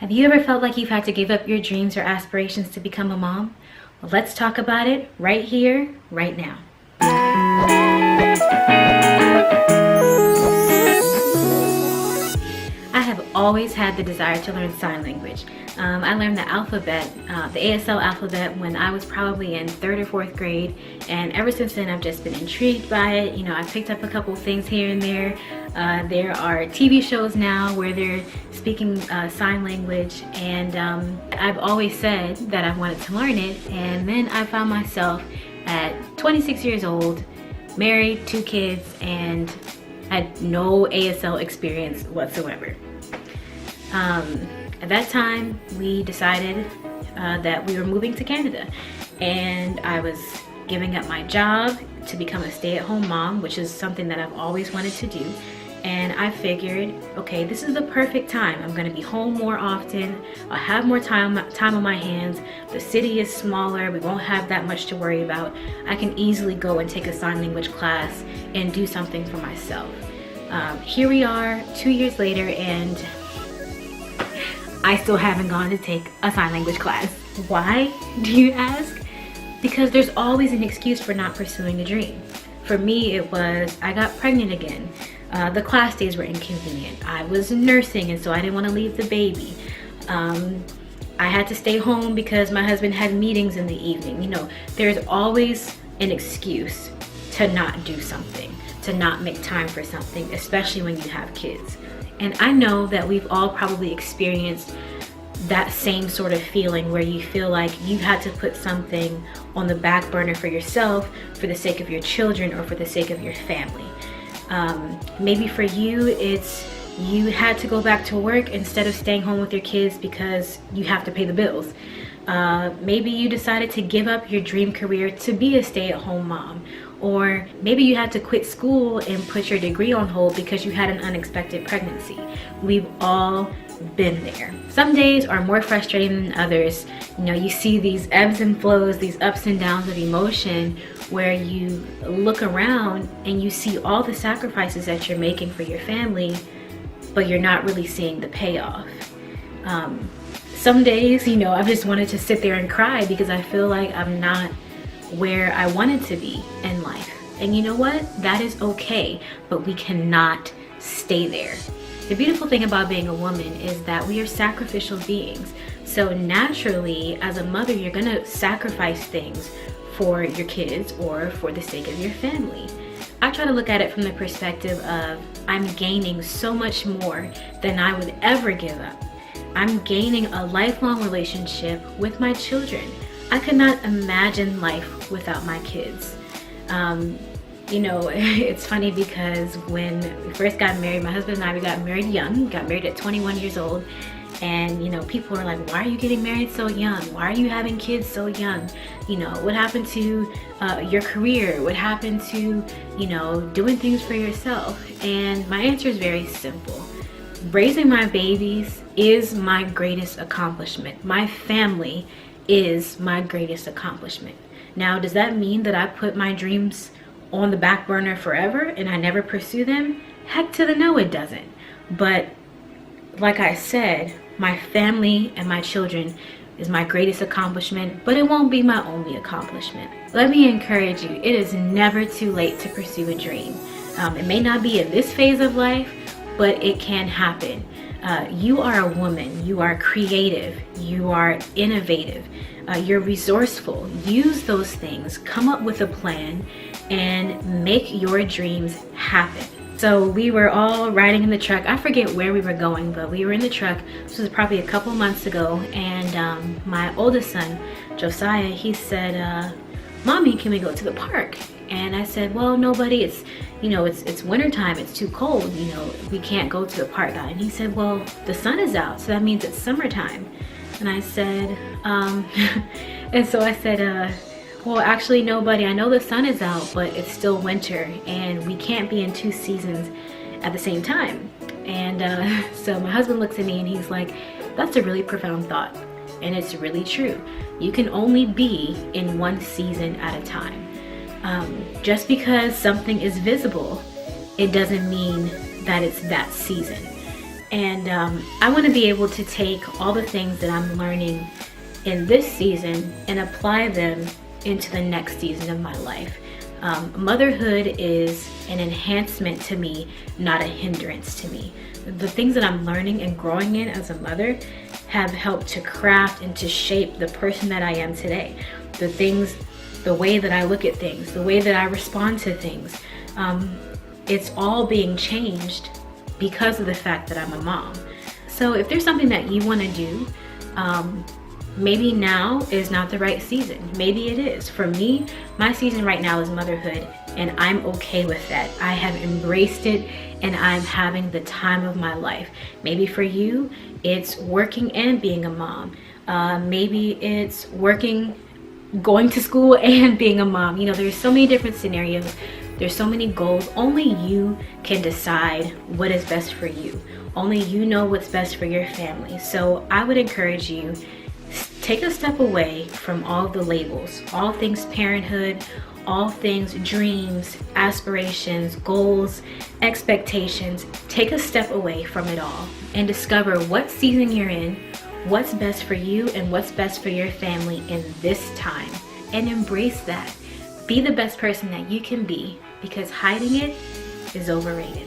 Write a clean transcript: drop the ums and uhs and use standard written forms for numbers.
Have you ever felt like you've had to give up your dreams or aspirations to become a mom? Well, let's talk about it right here, right now. I have always had the desire to learn sign language. I learned the alphabet, the ASL alphabet, when I was probably in 3rd or 4th grade, and ever since then I've just been intrigued by it. You know, I picked up a couple things here and there. There are TV shows now where they're speaking sign language, and I've always said that I wanted to learn it, and then I found myself at 26 years old, married, 2 kids, and had no ASL experience whatsoever. At that time, we decided that we were moving to Canada, and I was giving up my job to become a stay-at-home mom, which is something that I've always wanted to do. And I figured, okay, this is the perfect time. I'm gonna be home more often. I'll have more time on my hands. The city is smaller. We won't have that much to worry about. I can easily go and take a sign language class and do something for myself. Here we are 2 years later, and I still haven't gone to take a sign language class. Why, do you ask? Because there's always an excuse for not pursuing a dream. For me, it was I got pregnant again. The class days were inconvenient. I was nursing, and so I didn't want to leave the baby. I had to stay home because my husband had meetings in the evening. You know, there's always an excuse to not do something, to not make time for something, especially when you have kids. And I know that we've all probably experienced that same sort of feeling where you feel like you had to put something on the back burner for yourself for the sake of your children or for the sake of your family. Maybe for you, it's you had to go back to work instead of staying home with your kids because you have to pay the bills. Maybe you decided to give up your dream career to be a stay-at-home mom. Or maybe you had to quit school and put your degree on hold because you had an unexpected pregnancy. We've all been there. Some days are more frustrating than others. You know, you see these ebbs and flows, these ups and downs of emotion, where you look around and you see all the sacrifices that you're making for your family, but you're not really seeing the payoff. Some days, you know, I've just wanted to sit there and cry because I feel like I'm not where I wanted to be in life. And you know what? That is okay, but we cannot stay there. The beautiful thing about being a woman is that we are sacrificial beings. So naturally, as a mother, you're gonna sacrifice things for your kids or for the sake of your family. I try to look at it from the perspective of I'm gaining so much more than I would ever give up. I'm gaining a lifelong relationship with my children. I could not imagine life without my kids. You know, it's funny because when we first got married, my husband and I, we got married young, got married at 21 years old. And, you know, people are like, why are you getting married so young? Why are you having kids so young? You know, what happened to your career? What happened to, you know, doing things for yourself? And my answer is very simple. Raising my babies is my greatest accomplishment. My family is my greatest accomplishment. Now, does that mean that I put my dreams on the back burner forever and I never pursue them? Heck to the no, it doesn't. But like I said, my family and my children is my greatest accomplishment, but it won't be my only accomplishment. Let me encourage you, it is never too late to pursue a dream. It may not be in this phase of life, but it can happen. You are a woman, you are creative, you are innovative, you're resourceful. Use those things, come up with a plan, and make your dreams happen. So we were all riding in the truck. I forget where we were going, but we were in the truck. This was probably a couple months ago, and my oldest son, Josiah, he said, Mommy, can we go to the park? And I said, well, no, buddy, it's, you know, it's wintertime, it's too cold, you know, we can't go to the park. And he said, well, the sun is out, so that means it's summertime. And I said, and so I said, well, actually, no, buddy, I know the sun is out, but it's still winter, and we can't be in 2 seasons at the same time. And so my husband looks at me and he's like, that's a really profound thought. And it's really true. You can only be in 1 season at a time. Just because something is visible, it doesn't mean that it's that season. And I want to be able to take all the things that I'm learning in this season and apply them into the next season of my life. Motherhood is an enhancement to me, not a hindrance to me. The things that I'm learning and growing in as a mother have helped to craft and to shape the person that I am today. The way that I look at things, the way that I respond to things, it's all being changed because of the fact that I'm a mom. So if there's something that you want to do, maybe now is not the right season. Maybe it is. For me, my season right now is motherhood, and I'm okay with that. I have embraced it, and I'm having the time of my life. Maybe for you, it's working and being a mom. Maybe it's going to school and being a mom. You know, there's so many different scenarios. There's so many goals. Only you can decide what is best for you. Only you know what's best for your family. So I would encourage you, take a step away from all the labels, all things parenthood, all things dreams, aspirations, goals, expectations. Take a step away from it all and discover what season you're in, what's best for you, and what's best for your family in this time. And embrace that. Be the best person that you can be, because hiding it is overrated.